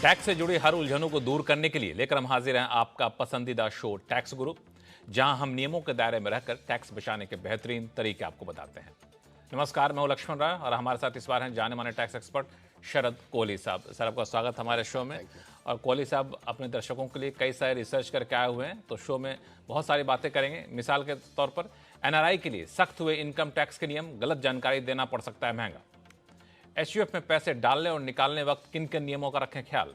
Tax से जुड़ी हर उलझनों को दूर करने के लिए लेकर हम हाजिर हैं आपका पसंदीदा शो टैक्स गुरु, जहां हम नियमों के दायरे में रहकर टैक्स बचाने के बेहतरीन तरीके आपको बताते हैं। नमस्कार, मैं हूं लक्ष्मण राय और हमारे साथ इस बार हैं जाने माने टैक्स एक्सपर्ट शरद कोहली साहब। सर, आपका स्वागत हमारे शो में। और कोहली साहब अपने दर्शकों के लिए कई सारे रिसर्च करके आए हुए हैं, तो शो में बहुत सारी बातें करेंगे। मिसाल के तौर पर एनआरआई के लिए सख्त हुए इनकम टैक्स के नियम, गलत जानकारी देना पड़ सकता है महंगा। एचयूएफ में पैसे डालने और निकालने वक्त किन किन नियमों का रखें ख्याल,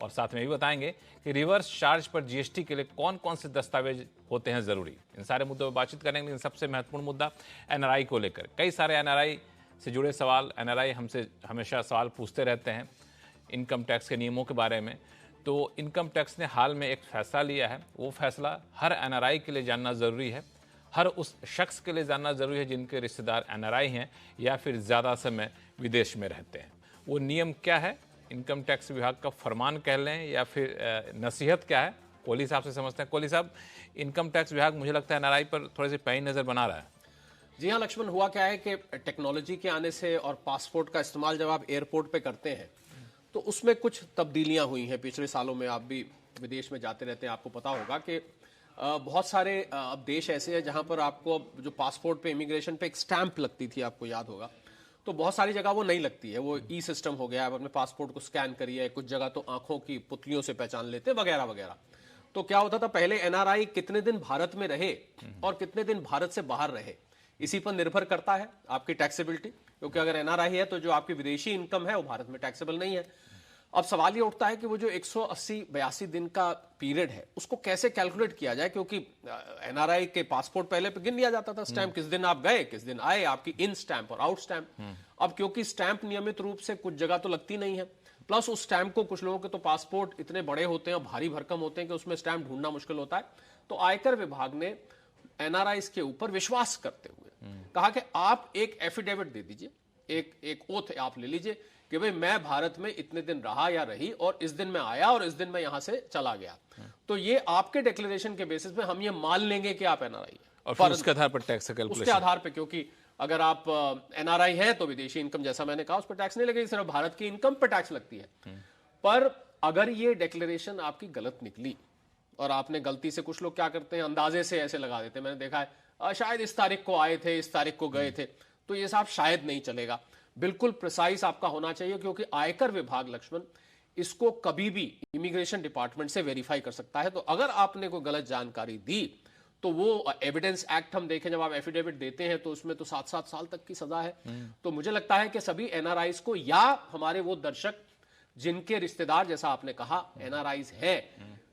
और साथ में भी बताएंगे कि रिवर्स चार्ज पर जीएसटी के लिए कौन कौन से दस्तावेज होते हैं जरूरी। इन सारे मुद्दों पर बातचीत करेंगे, लेकिन सबसे महत्वपूर्ण मुद्दा एनआरआई को लेकर। कई सारे एनआरआई से जुड़े सवाल, एनआरआई हमसे हमेशा सवाल पूछते रहते हैं इनकम टैक्स के नियमों के बारे में। तो इनकम टैक्स ने हाल में एक फैसला लिया है, वो फैसला हर एनआरआई के लिए जानना ज़रूरी है, हर उस शख्स के लिए जानना ज़रूरी है जिनके रिश्तेदार एनआरआई हैं या फिर ज़्यादा समय विदेश में रहते हैं। वो नियम क्या है, इनकम टैक्स विभाग का फरमान कह लें या फिर नसीहत क्या है, कोहली साहब से समझते हैं। कोहली साहब, इनकम टैक्स विभाग मुझे लगता है एनआरआई पर थोड़ी सी पैनी नज़र बना रहा है। जी हाँ लक्ष्मण, हुआ क्या है कि टेक्नोलॉजी के आने से और पासपोर्ट का इस्तेमाल जब आप एयरपोर्ट पे करते हैं तो उसमें कुछ तब्दीलियां हुई हैं। पिछले सालों में आप भी विदेश में जाते रहते हैं, आपको पता होगा कि बहुत सारे अब देश ऐसे हैं जहां पर आपको जो पासपोर्ट पे, इमिग्रेशन पे एक स्टैंप लगती थी, आपको याद होगा, तो बहुत सारी जगह वो नहीं लगती है। वो ई सिस्टम हो गया, आप अपने पासपोर्ट को स्कैन करिए, कुछ जगह तो आंखों की पुतलियों से पहचान लेते हैं वगैरह वगैरह। तो क्या होता था, पहले एनआरआई कितने दिन भारत में रहे और कितने दिन भारत से बाहर रहे, इसी पर निर्भर करता है आपकी टैक्सेबिलिटी। क्योंकि अगर एनआरआई है तो जो आपकी विदेशी इनकम है वो भारत में टैक्सेबल नहीं है। अब सवाल ये उठता है कि वो जो 180-82 दिन का पीरियड है उसको कैसे कैलकुलेट किया जाए, क्योंकि एनआरआई के पासपोर्ट पहले पे गिन लिया जाता था स्टैंप, किस दिन आप गए, किस दिन आए, आपकी इन स्टैंप और आउट स्टैंप। अब क्योंकि स्टैंप नियमित रूप से कुछ जगह तो लगती नहीं है, प्लस उस स्टैंप को, कुछ लोगों के तो पासपोर्ट इतने बड़े होते हैं और भारी भरकम होते हैं कि उसमें स्टैंप ढूंढना मुश्किल होता है। तो आयकर विभाग ने एनआरआई के ऊपर विश्वास करते हुए कहा कि आप एक एफिडेविट दे दीजिए, एक ओथ आप ले लीजिए कि भाई मैं भारत में इतने दिन रहा या रही और इस दिन मैं आया और इस दिन मैं यहां से चला गया। तो ये आपके डिक्लेरेशन के बेसिस पे हम ये मान लेंगे कि आप एनआरआई है, और फिर उसके आधार पर टैक्स कैलकुलेशन, उसके आधार पे, क्योंकि अगर आप एनआरआई है तो विदेशी इनकम, जैसा मैंने कहा, उस पर टैक्स नहीं लगेगी, सिर्फ भारत की इनकम पर टैक्स लगती है। पर अगर ये डिक्लेरेशन आपकी गलत निकली और आपने गलती से, कुछ लोग क्या करते हैं, अंदाजे से ऐसे लगा देते हैं, मैंने देखा है शायद इस तारीख को आए थे, इस तारीख को गए थे, तो ये साहब शायद नहीं चलेगा। बिल्कुल प्रिसाइज आपका होना चाहिए, क्योंकि आयकर विभाग लक्ष्मण इसको कभी भी इमिग्रेशन डिपार्टमेंट से वेरीफाई कर सकता है। तो अगर आपने कोई गलत जानकारी दी तो वो एविडेंस एक्ट हम देखें, जब आप एफिडेविट देते हैं तो उसमें तो 7-7 साल तक की सजा है। तो मुझे लगता है कि सभी एनआरआईज को, या हमारे वो दर्शक जिनके रिश्तेदार, जैसा आपने कहा, एनआरआईज हैं,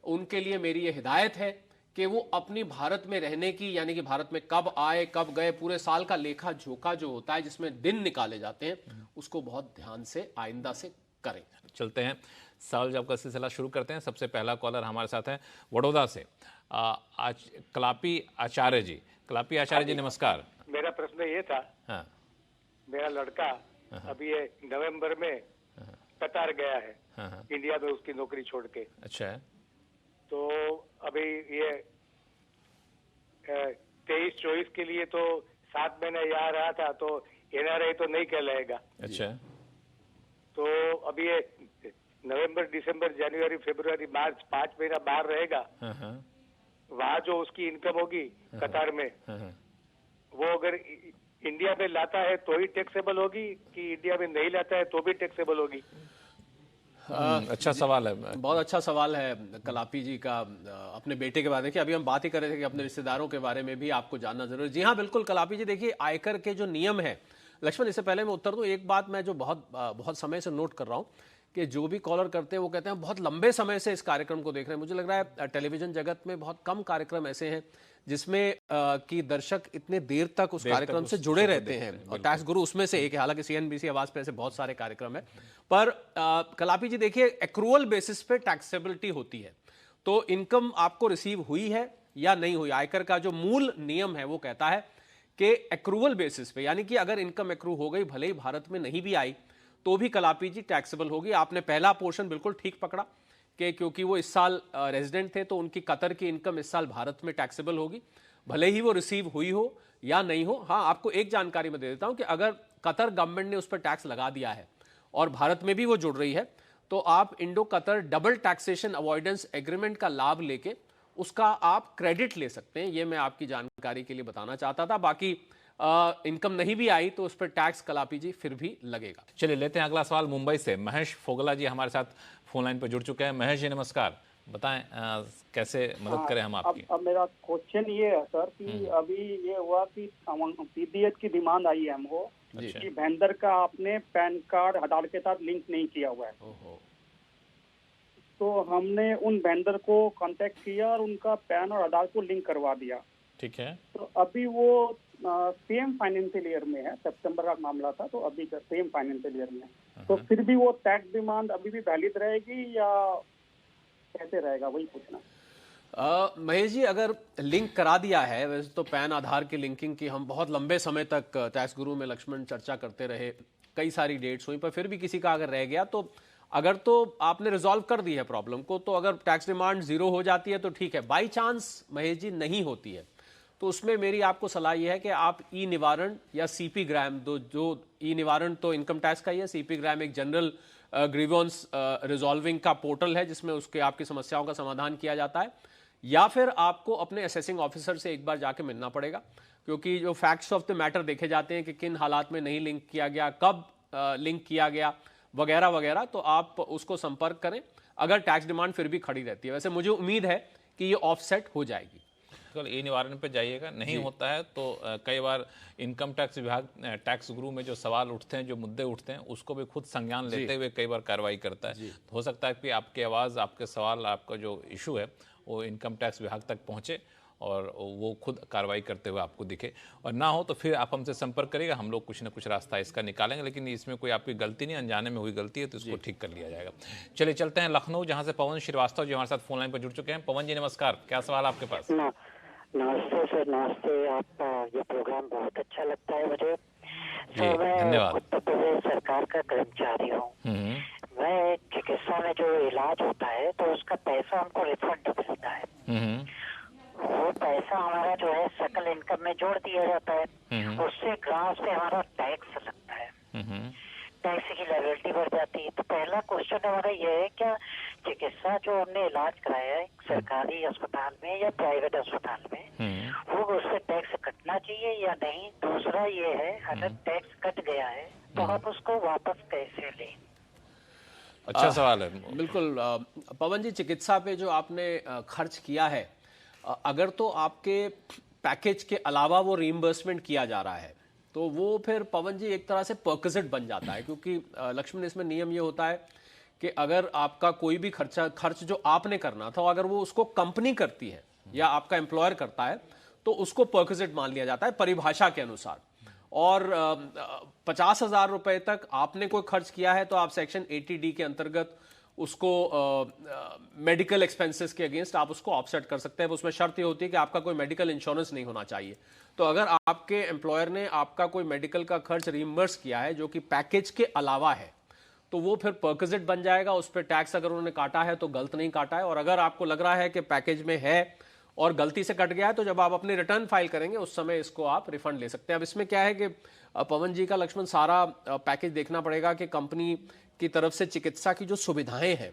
उनके लिए मेरी ये हिदायत है कि वो अपनी भारत में रहने की, यानी कि भारत में कब आए कब गए, पूरे साल का लेखा जोखा जो होता है जिसमें दिन निकाले जाते हैं, उसको बहुत ध्यान से आइंदा से करें। चलते हैं सवाल जवाब का सिलसिला शुरू करते हैं। सबसे पहला कॉलर हमारे साथ है वडोदरा से आज कलापी आचार्य जी। कलापी आचार्य जी, नमस्कार। मेरा प्रश्न ये था, हाँ, मेरा लड़का अभी ये नवंबर में कतार गया है, हाँ, इंडिया में उसकी नौकरी छोड़ के। अच्छा है। तो अभी ये 23-24 के लिए तो 7 महीने यहाँ रहा था, तो एनआरआई तो नहीं कहलाएगा। अच्छा है। तो अभी ये नवंबर, दिसंबर, जनवरी, फरवरी, मार्च 5 महीना बाहर रहेगा। हाँ, वहाँ जो उसकी इनकम होगी कतार में, वो अगर इंडिया में लाता है तो ही टैक्सेबल होगी कि इंडिया में नहीं लाता है तो भी टैक्सेबल होगी? अच्छा सवाल है। बहुत अच्छा सवाल है कलापी जी का, अपने बेटे के बारे में। कि अभी हम बात ही कर रहे थे कि अपने रिश्तेदारों के बारे में भी आपको जानना जरूरी है। जी हाँ, बिल्कुल कलापी जी, देखिए आयकर के जो नियम है लक्ष्मण, इससे पहले मैं उत्तर दूं, एक बात मैं जो बहुत समय से नोट कर रहा हूं कि जो भी कॉलर करते हैं वो कहते हैं बहुत लंबे समय से इस कार्यक्रम को देख रहे हैं। मुझे लग रहा है टेलीविजन जगत में बहुत कम कार्यक्रम ऐसे हैं जिसमें कि दर्शक इतने देर तक उस कार्यक्रम से जुड़े रहते हैं, और टैक्स गुरु उसमें से एक है। हालांकि सीएनबीसी आवाज पे ऐसे बहुत सारे कार्यक्रम है, पर कलापी जी देखिए, एक्रूअल बेसिस पे टैक्सेबिलिटी होती है। तो इनकम आपको रिसीव हुई है या नहीं हुई, आयकर का जो मूल नियम है वो कहता है कि एक्रूअल बेसिस पे, यानी कि अगर इनकम एक्रू हो गई, भले ही भारत में नहीं भी आई, तो भी कलापी जी टैक्सेबल होगी। आपने पहला पोर्शन बिल्कुल ठीक पकड़ा कि क्योंकि वो इस साल रेजिडेंट थे तो उनकी कतर की इनकम इस साल भारत में टैक्सेबल होगी, भले ही वो रिसीव हुई हो या नहीं हो। हाँ, आपको एक जानकारी मैं दे देता हूं कि अगर कतर गवर्नमेंट ने उस पर टैक्स लगा दिया है और भारत में भी वो जुड़ रही है, तो आप Indo Qatar double taxation avoidance agreement का लाभ लेके उसका आप क्रेडिट ले सकते हैं। ये मैं आपकी जानकारी के लिए बताना चाहता था। बाकी इनकम नहीं भी आई तो उस पर टैक्स कलापी जी फिर भी लगेगा। चलिए लेते हैं अगला सवाल मुंबई से। महेश फोगला जी हमारे साथ फोन लाइन पर जुड़ चुके हैं। महेश जी नमस्कार, बताएं कैसे मदद करें हम आपकी। अब मेरा क्वेश्चन ये है सर कि अभी ये हुआ कि पीडीएस की डिमांड आई है हमको कि वेंडर का आपने पैन कार्ड आधार के साथ लिंक नहीं किया हुआ है। तो हमने उन वेंडर को कांटेक्ट किया और उनका पैन और आधार को लिंक करवा दिया। ठीक है। तो अभी वो सेम फाइनेंशियल ईयर में है, सितंबर का मामला था, तो अभी का सेम फाइनेंशियल ईयर में। तो फिर भी वो टैक्स डिमांड अभी भी वैलिड रहेगी या कैसे रहेगा, वही पूछना। महेश जी, अगर लिंक करा दिया है, वैसे तो पैन आधार की लिंकिंग की हम बहुत लंबे समय तक टैक्स गुरु में लक्ष्मण चर्चा करते रहे, कई सारी डेट्स हुई, पर फिर भी किसी का अगर रह गया तो अगर तो आपने रिजॉल्व कर दी है प्रॉब्लम को, तो अगर टैक्स डिमांड जीरो हो जाती है तो ठीक है। बाई चांस महेश जी नहीं होती है तो उसमें मेरी आपको सलाह यह है कि आप ई निवारण या सीपी ग्राम, जो ई निवारण तो इनकम टैक्स का ही है, सीपी ग्राम एक जनरल ग्रीवेंस रिजॉल्विंग का पोर्टल है जिसमें उसके आपकी समस्याओं का समाधान किया जाता है, या फिर आपको अपने असेसिंग ऑफिसर से एक बार जाके मिलना पड़ेगा, क्योंकि जो फैक्ट्स ऑफ द मैटर देखे जाते हैं कि किन हालात में नहीं लिंक किया गया, कब लिंक किया गया, वगैरह वगैरह, तो आप उसको संपर्क करें अगर टैक्स डिमांड फिर भी खड़ी रहती है। वैसे मुझे उम्मीद है कि ये ऑफसेट हो जाएगी। कल ई निवारण पे जाइएगा, नहीं होता है तो कई बार इनकम टैक्स विभाग टैक्स गुरु में जो सवाल उठते हैं, जो मुद्दे उठते हैं, उसको भी खुद संज्ञान लेते हुए कई बार कार्रवाई करता है। तो हो सकता है कि आपकी आवाज़, आपके सवाल, आपका जो इशू है वो इनकम टैक्स विभाग तक पहुँचे और वो खुद कार्रवाई करते हुए आपको दिखे, और ना हो तो फिर आप हमसे संपर्क करिएगा, हम लोग कुछ ना कुछ रास्ता इसका निकालेंगे। लेकिन इसमें कोई आपकी गलती नहीं, अनजाने में हुई गलती है तो इसको ठीक कर लिया जाएगा। चलिए चलते हैं लखनऊ, जहाँ से पवन श्रीवास्तव जी हमारे साथ फोन लाइन पर जुड़ चुके हैं। पवन जी नमस्कार, क्या सवाल आपके पास? नमस्ते सर, नमस्ते। आपका ये प्रोग्राम बहुत अच्छा लगता है मुझे। सर मैं धन्यवाद। उत्तर प्रदेश सरकार का कर्मचारी हूँ। मैं चिकित्सा में जो इलाज होता है तो उसका पैसा हमको रिफंड मिलता है। वो पैसा हमारा जो है सकल इनकम में जोड़ दिया जाता है, उससे ग्रास पे हमारा टैक्स लगता है, टैक्स की लायबिलिटी बढ़ जाती है। तो पहला क्वेश्चन हमारा ये है, क्या चिकित्सा जो हमने इलाज कराया है सरकारी अस्पताल में या प्राइवेट अस्पताल में, वो उससे टैक्स कटना चाहिए या नहीं? दूसरा ये है, अगर टैक्स कट गया है तो आप उसको वापस कैसे लें? अच्छा सवाल है। बिल्कुल पवन जी, चिकित्सा पे जो आपने खर्च किया है, अगर तो आपके पैकेज के अलावा वो रीइंबर्समेंट किया जा रहा है तो वो फिर पवन जी एक तरह से परक्विजिट बन जाता है, क्योंकि लक्ष्मण इसमें नियम ये होता है कि अगर आपका कोई भी खर्च जो आपने करना था, अगर वो उसको कंपनी करती है या आपका एम्प्लॉयर करता है तो उसको परक्विजिट मान लिया जाता है परिभाषा के अनुसार। और 50,000 रुपए तक आपने कोई खर्च किया है तो आप सेक्शन 80D के अंतर्गत उसको मेडिकल एक्सपेंसेस के अगेंस्ट आप उसको ऑफसेट कर सकते हैं। उसमें शर्त ये होती है कि आपका कोई मेडिकल इंश्योरेंस नहीं होना चाहिए। तो अगर आपके एम्प्लॉयर ने आपका कोई मेडिकल का खर्च रिइंबर्स किया है जो कि पैकेज के अलावा है, तो वो फिर परक्विजिट बन जाएगा। उस पर टैक्स अगर उन्होंने काटा है तो गलत नहीं काटा है, और अगर आपको लग रहा है कि पैकेज में है और गलती से कट गया है तो जब आप अपनी रिटर्न फाइल करेंगे उस समय इसको आप रिफंड ले सकते हैं। अब इसमें क्या है कि पवन जी का लक्ष्मण सारा पैकेज देखना पड़ेगा कि कंपनी की तरफ से चिकित्सा की जो सुविधाएं हैं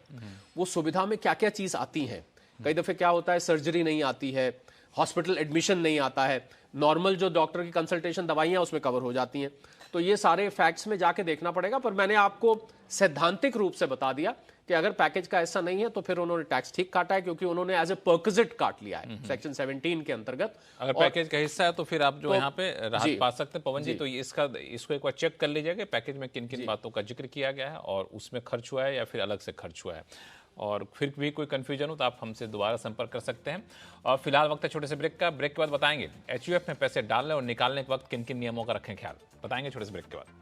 वो सुविधा में क्या क्या चीज आती हैं। कई दफे क्या होता है, सर्जरी नहीं आती है, हॉस्पिटल एडमिशन नहीं आता है, नॉर्मल जो डॉक्टर की कंसल्टेशन दवाइयां उसमें कवर हो जाती हैं। तो ये सारे फैक्ट्स में जाके देखना पड़ेगा। पर मैंने आपको सैद्धांतिक रूप से बता दिया कि अगर पैकेज का ऐसा नहीं है तो फिर उन्होंने टैक्स ठीक काटा है, क्योंकि उन्होंने एज ए परक्विजिट काट लिया है सेक्शन 17 के अंतर्गत। अगर पैकेज का हिस्सा है तो फिर आप जो यहाँ पे राहत पा सकते हैं। पवन जी, तो इसको एक बार चेक कर लीजिए कि पैकेज में किन किन बातों का जिक्र किया गया है और उसमें खर्च हुआ है या फिर अलग से खर्च हुआ है। और फिर भी कोई कंफ्यूजन हो तो आप हमसे दोबारा संपर्क कर सकते हैं। और फिलहाल वक्त है छोटे से ब्रेक का। ब्रेक के बाद बताएंगे HUF में पैसे डालने और निकालने के वक्त किन किन नियमों का रखें ख्याल, बताएंगे छोटे से ब्रेक के बाद।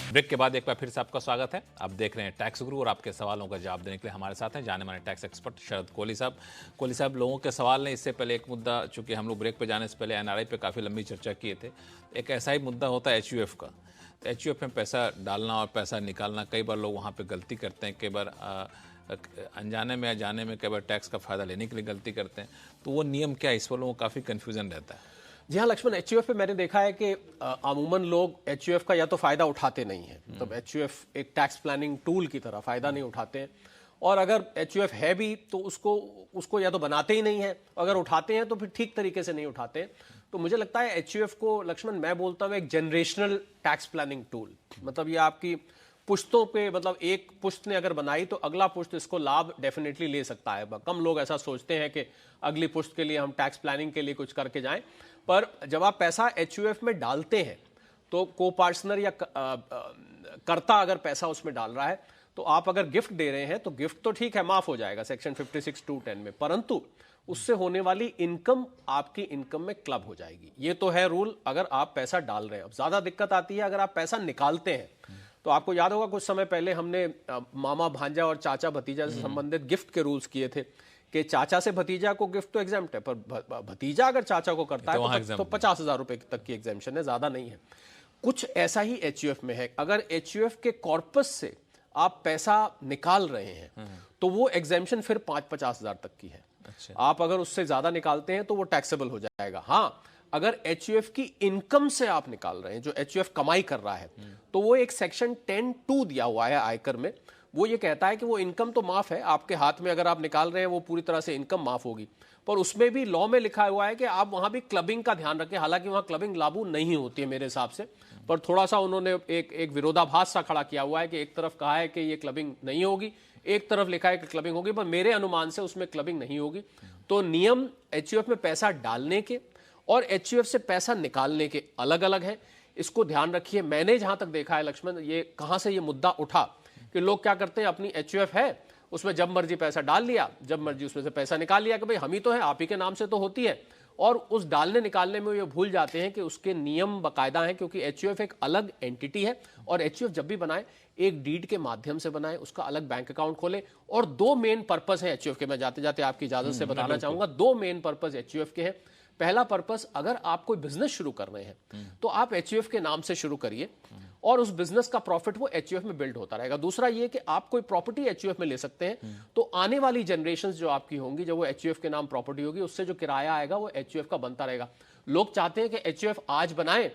ब्रेक के बाद एक बार फिर से आपका स्वागत है। आप देख रहे हैं टैक्स गुरु और आपके सवालों का जवाब देने के लिए हमारे साथ हैं जाने माने टैक्स एक्सपर्ट शरद कोहली साहब। कोहली साहब, लोगों के सवाल ने इससे पहले एक मुद्दा, चूंकि हम लोग ब्रेक पे जाने से पहले NRI पे काफ़ी लंबी चर्चा किए थे, एक ऐसा ही मुद्दा होता है HUF का। एचयूएफ में पैसा डालना और पैसा निकालना, कई बार लोग वहाँ पे गलती करते हैं, कई बार अनजाने में या जाने में कई बार टैक्स का फ़ायदा लेने के लिए गलती करते हैं, तो वो नियम क्या है, इस पर लोगों को काफ़ी कन्फ्यूज़न रहता है। जी हाँ लक्ष्मण, एचयूएफ पे मैंने देखा है कि अमूमन लोग एचयूएफ का या तो फ़ायदा उठाते नहीं हैं, मतलब एचयूएफ एक टैक्स प्लानिंग टूल की तरह फ़ायदा नहीं उठाते हैं, और अगर एचयूएफ है भी तो उसको या तो बनाते ही नहीं है, अगर उठाते हैं तो फिर ठीक तरीके से नहीं उठाते हैं। तो मुझे लगता है एचयूएफ को लक्ष्मण, मैं बोलता हूँ एक जनरेशनल टैक्स प्लानिंग टूल, मतलब ये आपकी पुश्तों पे, मतलब एक पुश्त ने अगर बनाई तो अगला पुश्त इसको लाभ डेफिनेटली ले सकता है। कम लोग ऐसा सोचते हैं कि अगली पुश्त के लिए हम टैक्स प्लानिंग के लिए कुछ करके जाएं, पर जब आप पैसा एचयूएफ में डालते हैं तो को पार्टनर या कर्ता अगर पैसा उसमें डाल रहा है, तो आप अगर गिफ्ट दे रहे हैं तो गिफ्ट तो ठीक है, माफ हो जाएगा सेक्शन 56(2)(10) में, परंतु उससे होने वाली इनकम आपकी इनकम में क्लब हो जाएगी। ये तो है रूल अगर आप पैसा डाल रहे हैं। अब ज्यादा दिक्कत आती है अगर आप पैसा निकालते हैं। तो आपको याद होगा कुछ समय पहले हमने मामा भांजा और चाचा भतीजा से संबंधित गिफ्ट के रूल्स किए थे कि चाचा से भतीजा को गिफ्ट तो एग्जाम्प्ट है, पर भतीजा अगर चाचा को करता है तो 50,000 रुपए तक की एग्जाम्पशन है, ज्यादा नहीं है। कुछ ऐसा ही एचयूएफ में है। अगर एचयूएफ के कॉर्पस से आप पैसा निकाल रहे हैं तो वो एग्जाम्पशन फिर 50,000 तक की है। अच्छा। आप अगर उससे ज्यादा निकालते हैं तो वो टैक्सेबल हो जाएगा। हाँ, अगर एचयूएफ की इनकम से आप निकाल रहे हैं, जो एचयूएफ कमाई कर रहा है, तो वो एक सेक्शन 10(2) दिया हुआ है आयकर में। वो ये कहता है कि वो इनकम तो माफ है, आपके हाथ में अगर आप निकाल रहे हैं वो पूरी तरह से इनकम माफ होगी, पर उसमें भी लॉ में लिखा हुआ है कि आप वहां भी क्लबिंग का ध्यान रखें। हालांकि वहां क्लबिंग लागू नहीं होती है मेरे हिसाब से, पर थोड़ा सा उन्होंने एक विरोधाभास सा खड़ा किया हुआ है कि एक तरफ कहा है कि ये क्लबिंग नहीं होगी, एक तरफ लिखा है कि क्लबिंग होगी, पर मेरे अनुमान से उसमें क्लबिंग नहीं होगी। तो नियम एचयूएफ में पैसा डालने के और एचयूएफ से पैसा निकालने के अलग अलग हैं, इसको ध्यान रखिए। मैंने जहां तक देखा है लक्ष्मण, ये कहां से ये मुद्दा उठा कि लोग क्या करते हैं, अपनी एचयूएफ है उसमें जब मर्जी पैसा डाल लिया, जब मर्जी उसमें से पैसा निकाल लिया कि भाई हम ही तो हैं, आप ही के नाम से तो होती है, और उस डालने निकालने में ये भूल जाते हैं कि उसके नियम बाकायदा हैं, क्योंकि एचयूएफ एक अलग एंटिटी है और एचयूएफ जब भी बनाए एक डीड के माध्यम से बनाए, उसका अलग बैंक अकाउंट खोले। और दो मेन पर्पस है एचयूएफ के, मैं जाते जाते आपकी इजाजत से बताना चाहूंगा, दो मेन पर्पस एचयूएफ के हैं। पहला पर्पस, अगर आप कोई बिजनेस शुरू कर रहे हैं तो आप एचयूएफ के नाम से शुरू करिए और उस बिजनेस का प्रॉफिट वो एचयूएफ में बिल्ड होता रहेगा। दूसरा ये कि आप कोई प्रॉपर्टी एचयूएफ में ले सकते हैं, तो आने वाली जनरेशंस जो आपकी होंगी, जब वो एचयूएफ के नाम प्रॉपर्टी होगी, उससे जो किराया आएगा वो एचयूएफ का बनता रहेगा। लोग चाहते हैं कि एचयूएफ आज बनाएं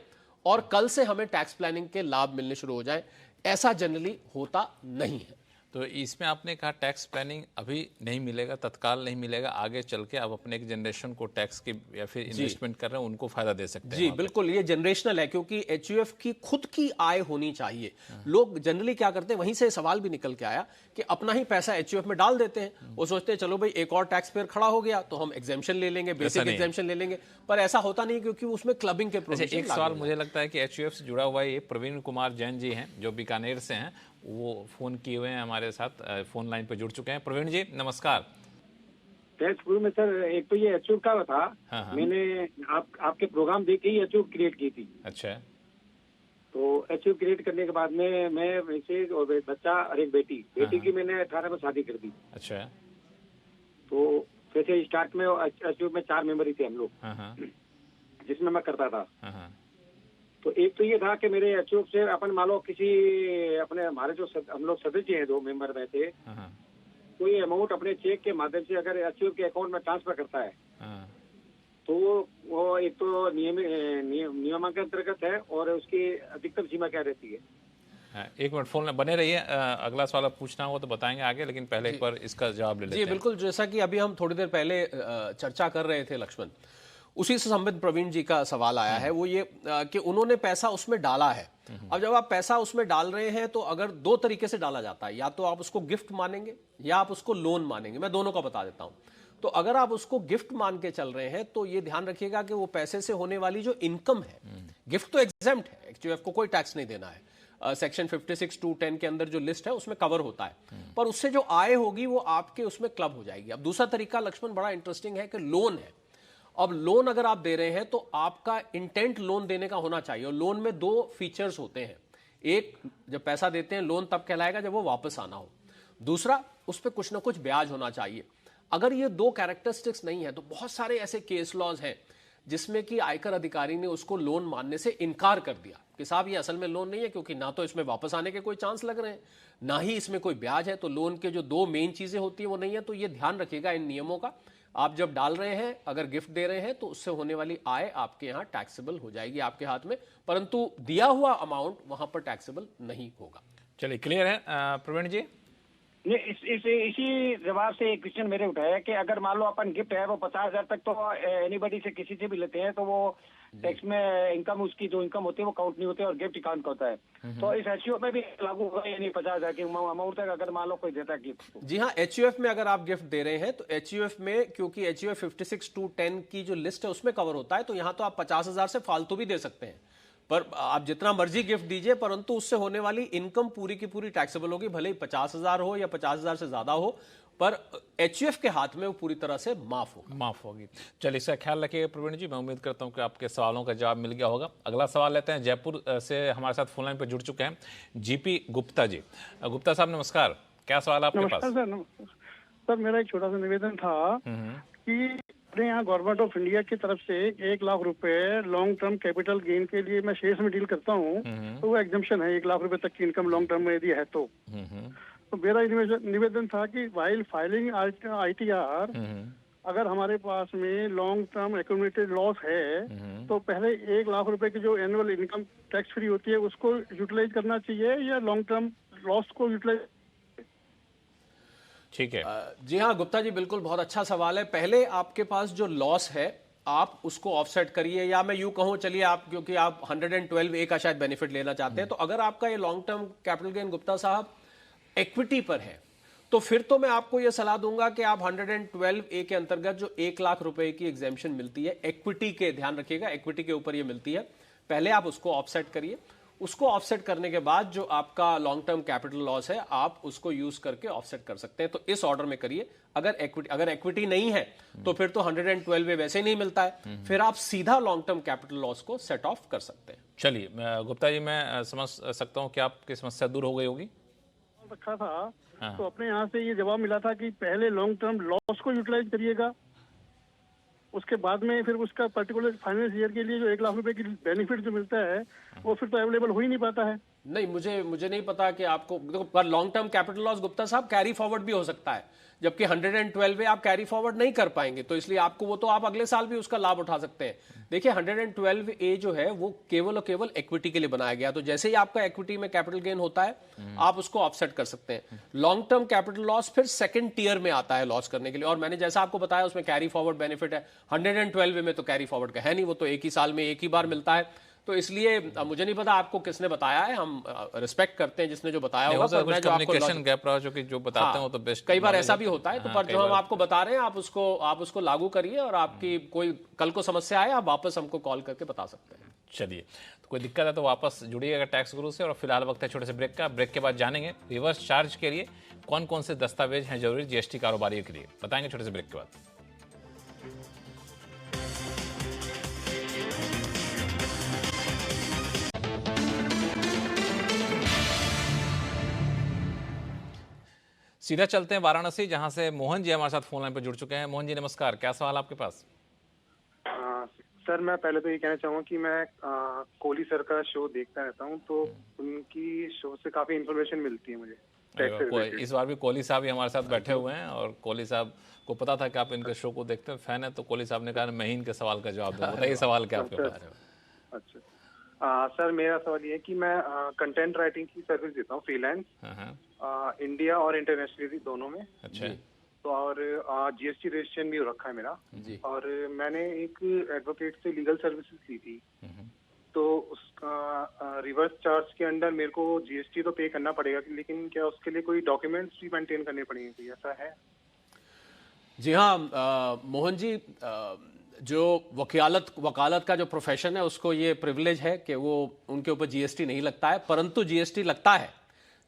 और कल से हमें टैक्स प्लानिंग के लाभ मिलने शुरू हो जाए, ऐसा जनरली होता नहीं है। तो इसमें आपने कहा टैक्स प्लानिंग अभी नहीं मिलेगा, तत्काल नहीं मिलेगा, आगे चल के आप अपने एक जनरेशन को टैक्स की या फिर इन्वेस्टमेंट कर रहे हैं उनको फायदा दे सकते हैं। जी बिल्कुल, ये जनरेशनल है, क्योंकि एचयूएफ की खुद की आय होनी चाहिए। लोग जनरली क्या करते हैं, वहीं से सवाल भी निकल के आया कि अपना ही पैसा एचयूएफ में डाल देते हैं। वो सोचते हैं चलो भाई एक और टैक्स पेयर खड़ा हो गया तो हम एग्जाम्पशन ले लेंगे, बेसिक एग्जाम्पशन ले लेंगे, पर ऐसा होता नहीं, क्योंकि उसमें क्लबिंग के प्रोविजन। एक सवाल मुझे लगता है कि एचयूएफ से जुड़ा हुआ ये प्रवीण कुमार जैन जी हैं, जो बीकानेर से हैं, वो फोन किए हुए हैं हमारे साथ, फोन लाइन पर जुड़ चुके हैं। प्रवीण जी नमस्कार। टैक्स में सर, एक तो ये एचयूएफ का था। हाँ। मैंने आपके प्रोग्राम देख के ही एचयूएफ क्रिएट की थी। अच्छा। तो एचयूएफ क्रिएट करने के बाद में मैं वैसे और बच्चा और एक बेटी की मैंने 18 में शादी कर दी। अच्छा। तो वैसे स्टार्ट में एचयूएफ में 4 मेंबर ही थे हम लोग, जिसमें मैं करता था। तो एक तो ये था कि मेरे एचयूएफ से अपन मान लो किसी अपने हमारे जो हम लोग सदस्य हैं 2 मेंबर में थे, कोई अमाउंट अपने चेक के माध्यम से अगर एचयूएफ के अकाउंट में ट्रांसफर करता है तो वो एक तो नियम के अंतर्गत है, और उसकी अधिकतम सीमा क्या रहती है। एक मिनट फोन बने रहिए, अगला सवाल आप पूछना हो तो बताएंगे आगे, लेकिन पहले एक बार इसका जवाब ले लेते हैं। जी बिल्कुल, जैसा कि अभी हम थोड़ी देर पहले चर्चा कर रहे थे लक्ष्मण, उसी से संबंधित प्रवीण जी का सवाल आया है, वो ये कि उन्होंने पैसा उसमें डाला है। अब जब आप पैसा उसमें डाल रहे हैं तो अगर 2 तरीके से डाला जाता है, या तो आप उसको गिफ्ट मानेंगे या आप उसको लोन मानेंगे। मैं दोनों का बता देता हूं। तो अगर आप उसको गिफ्ट मान के चल रहे हैं तो ये ध्यान रखिएगा कि वो पैसे से होने वाली जो इनकम है, गिफ्ट तो एग्जेम्प्ट है, एचयूएफ को कोई टैक्स नहीं देना है, सेक्शन 56(2)(10) के अंदर जो लिस्ट है उसमें कवर होता है, पर उससे जो आय होगी वो आपके उसमें क्लब हो जाएगी। अब दूसरा तरीका लक्ष्मण बड़ा इंटरेस्टिंग है कि लोन है। अब लोन अगर आप दे रहे हैं तो आपका इंटेंट लोन देने का होना चाहिए, और लोन में 2 फीचर्स होते हैं। एक, जब पैसा देते हैं लोन तब कहलाएगा जब वो वापस आना हो। दूसरा, उस पर कुछ ना कुछ ब्याज होना चाहिए। अगर ये 2 कैरेक्टरिस्टिक्स नहीं है तो बहुत सारे ऐसे केस लॉज हैं जिसमें कि आयकर अधिकारी ने उसको लोन मानने से इनकार कर दिया कि साहब ये असल में लोन नहीं है, क्योंकि ना तो इसमें वापस आने के कोई चांस लग रहे हैं, ना ही इसमें कोई ब्याज है। तो लोन के जो दो मेन चीजें होती हैं वो नहीं है। तो ये ध्यान रखिएगा इन नियमों का। आप जब डाल रहे हैं, अगर गिफ्ट दे रहे हैं, तो उससे होने वाली आय आपके यहाँ टैक्सेबल हो जाएगी आपके हाथ में, परंतु दिया हुआ अमाउंट वहां पर टैक्सेबल नहीं होगा। चलिए, क्लियर है प्रवीण जी? इसी जवाब से एक क्वेश्चन मेरे उठाया कि अगर मान लो अपन गिफ्ट है वो 50,000 तक तो एनीबडी से किसी से भी लेते हैं तो वो टैक्स में इनकम, उसकी जो इनकम होती है वो काउंट नहीं होती और गिफ्ट अकाउंट का होता है। तो इस एचयूएफ में भी लागू होगा, यानी 50,000 की अमाउंट तक अगर मान लो कोई देता है गिफ्ट? जी हाँ, एचयूएफ में अगर आप गिफ्ट दे रहे हैं तो एचयूएफ में, क्योंकि एचयूएफ 56 to 10 की जो लिस्ट है उसमें कवर होता है, तो यहां तो आप 50,000 से फालतू भी दे सकते हैं, पर आप जितना मर्जी गिफ्ट दीजिए, परंतु उससे होने वाली इनकम पूरी की पूरी टैक्सेबल होगी, भले ही 50,000 हो या 50,000 से ज्यादा हो, पर एचयूएफ के हाथ में वो पूरी तरह से माफ होगी। चलिए, इसका ख्याल रखिएगा प्रवीण जी। मैं उम्मीद करता हूं कि आपके सवालों का जवाब मिल गया होगा। अगला सवाल लेते हैं। जयपुर से हमारे साथ फोन लाइन पर जुड़ चुके हैं जीपी गुप्ता जी। गुप्ता साहब नमस्कार, क्या सवाल आपके पास? नमस्कार सर। सर मेरा एक छोटा सा निवेदन था कि अपने यहाँ गवर्नमेंट ऑफ इंडिया की तरफ से 1 लाख रुपए लॉन्ग टर्म कैपिटल गेन के लिए, मैं शेयर्स में डील करता हूँ, तो वो एग्जम्पशन है 1 लाख रुपए तक की इनकम लॉन्ग टर्म में यदि है तो मेरा निवेदन था कि वाइल फाइलिंग ITR अगर हमारे पास में लॉन्ग टर्म एक्यूमुलेटेड लॉस है तो पहले 1 लाख रुपए की जो एनुअल इनकम टैक्स फ्री होती है उसको यूटिलाइज करना चाहिए या लॉन्ग टर्म लॉस को यूटिलाइज? ठीक है। जी हाँ गुप्ता जी, बिल्कुल बहुत अच्छा सवाल है। पहले आपके पास जो लॉस है आप उसको ऑफसेट करिए, या मैं यूं कहूं, चलिए आप, क्योंकि आप 112A का शायद बेनिफिट लेना चाहते हैं, तो अगर आपका ये long term capital gain Gupta साहब इक्विटी पर है तो फिर तो मैं आपको यह सलाह दूंगा कि आप 112A के अंतर्गत जो 1 लाख रुपए की एग्जेम्पशन मिलती है इक्विटी के, ध्यान रखिएगा इक्विटी के ऊपर ये मिलती है, पहले आप उसको ऑफसेट करिए। उसको ऑफसेट करने के बाद जो आपका लॉन्ग टर्म कैपिटल लॉस है आप उसको यूज करके ऑफसेट कर सकते हैं। तो इस ऑर्डर में करिए। अगर इक्विटी नहीं है तो फिर तो 112A वैसे ही नहीं मिलता है, फिर आप सीधा लॉन्ग टर्म कैपिटल लॉस को सेट ऑफ कर सकते हैं। चलिए गुप्ता जी, मैं समझ सकता हूं कि आपकी समस्या दूर हो गई होगी। रखा था तो अपने यहाँ से ये जवाब मिला था कि पहले लॉन्ग टर्म लॉस को यूटिलाइज करिएगा, उसके बाद में फिर उसका पर्टिकुलर फाइनेंस ईयर के लिए जो 1 लाख रुपए की बेनिफिट जो मिलता है वो फिर तो अवेलेबल हो ही नहीं पाता है। नहीं, मुझे नहीं पता कि आपको, देखो, पर long term capital loss Gupta साहब कैरी फॉरवर्ड भी हो सकता है, जबकि 112 आप कैरी फॉरवर्ड नहीं कर पाएंगे, तो इसलिए आपको वो तो आप अगले साल भी उसका लाभ उठा सकते हैं। देखिए 112A जो है वो केवल और केवल इक्विटी के लिए बनाया गया, तो जैसे ही आपका इक्विटी में कैपिटल गेन होता है आप उसको ऑफसेट कर सकते हैं। लॉन्ग टर्म कैपिटल लॉस फिर सेकंड टियर में आता है लॉस करने के लिए, और मैंने जैसा आपको बताया उसमें कैरी फॉरवर्ड बेनिफिट है। 112A में तो कैरी फॉरवर्ड का है नहीं, वो तो एक ही साल में एक ही बार मिलता है, तो इसलिए मुझे नहीं पता आपको किसने बताया है, हम रिस्पेक्ट करते हैं जिसने जो बताया होगा, पर मैं जो आपको कम्युनिकेशन गैप रहा जो कि जो बताते हैं वो तो बेस्ट, कई बार ऐसा भी होता है, तो पर जो हम आपको बता रहे हैं आप उसको लागू करिए, और आपकी कोई कल को समस्या आए आप वापस हमको कॉल करके बता सकते हैं। चलिए, तो कोई दिक्कत है तो वापस जुड़िएगा टैक्स गुरु से। और फिलहाल वक्त है छोटे से ब्रेक का। ब्रेक के बाद जानेंगे रिवर्स चार्ज के लिए कौन कौन से दस्तावेज हैं जरूरी जीएसटी कारोबारियों के लिए, बताएंगे छोटे से ब्रेक के बाद। सीधा चलते हैं वाराणसी, जहां से मोहन जी हमारे साथ फोन लाइन पर जुड़ चुके हैं। मोहन जी नमस्कार, क्या सवाल आपके पास? सर मैं पहले तो ये कहना चाहूँगा कि मैं कोहली सर का शो देखता रहता हूँ, तो उनकी शो से काफी इन्फॉर्मेशन मिलती है मुझे। इस बार भी कोहली साहब ही हमारे साथ बैठे हुए हैं, और कोहली साहब को पता था कि आप इनके शो को देखते हैं, फैन है, तो कोहली साहब ने कहा मैं ही इनके सवाल का जवाब दूंगा। बताइए सवाल क्या आपके पास है? अच्छा सर, मेरा सवाल ये है कि मैं कंटेंट राइटिंग की सर्विस देता हूँ फ्रीलांस, इंडिया और इंटरनेशनली दोनों में। अच्छा। तो और जीएसटी रजिस्ट्रेशन भी हो रखा है मेरा जी। और मैंने एक एडवोकेट से लीगल सर्विसेज ली थी, तो उसका रिवर्स चार्ज के अंडर मेरे को जीएसटी तो पे करना पड़ेगा, लेकिन क्या उसके लिए कोई डॉक्यूमेंट्स भी मेंटेन करने पड़ेंगे, कोई ऐसा है? जी हाँ मोहन जी, जो वकालत का जो प्रोफेशन है उसको ये प्रिविलेज है कि वो उनके ऊपर जीएसटी नहीं लगता है, परंतु जीएसटी लगता है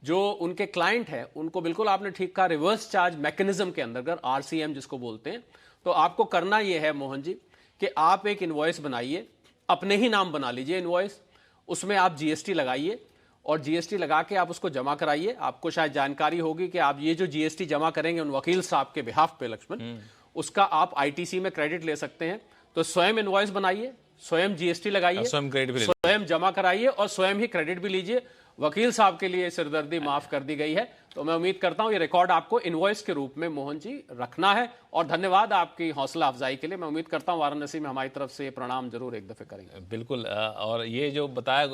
जो उनके क्लाइंट है उनको। बिल्कुल आपने ठीक कहा, रिवर्स चार्ज मैकेनिज्म के अंदर RCM जिसको बोलते हैं, तो आपको करना ये है मोहन जी कि आप एक इनवॉइस बनाइए, अपने ही नाम बना लीजिए इनवॉइस, उसमें आप जीएसटी लगाइए और जीएसटी लगा के आप उसको जमा कराइए। आपको शायद जानकारी होगी कि आप ये जो जीएसटी जमा करेंगे उन वकील साहब के बिहाफ पे लक्ष्मण, उसका आप आईटीसी में क्रेडिट ले सकते हैं। तो स्वयं इनवॉइस बनाइए, स्वयं जीएसटी लगाइए, स्वयं क्रेडिट भी स्वयं जमा कराइए और स्वयं ही क्रेडिट भी लीजिए। वकील साहब के लिए सिरदर्दी माफ कर दी गई है। तो मैं उम्मीद करता हूं ये रिकॉर्ड आपको इनवॉइस के रूप में मोहन जी रखना है। और धन्यवाद आपकी हौसला अफजाई के लिए। मैं उम्मीद करता हूं वाराणसी में हमारी तरफ से प्रणाम जरूर एक दफे करेंगे। बिल्कुल। और ये जो बताया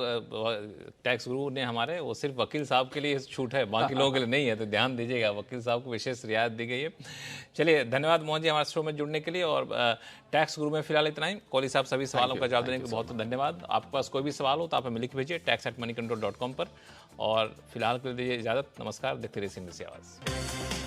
टैक्स गुरु ने हमारे, वो सिर्फ वकील साहब के लिए छूट है, बाकी लोगों के लिए नहीं है। तो ध्यान दीजिएगा, वकील साहब को विशेष रियायत दी गई है। चलिए, धन्यवाद मोहन जी हमारे शो में जुड़ने के लिए। और टैक्स गुरु में फिलहाल इतना ही। कोहली साहब सभी सवालों का जवाब देने के बहुत धन्यवाद। आपके पास कोई भी सवाल हो तो आप हमें लिख भेजिए tax@moneycontrol.com पर। और फिलहाल के लिए दीजिए इजाजत। नमस्कार। देखते रहिए सिंधी सी आवाज़।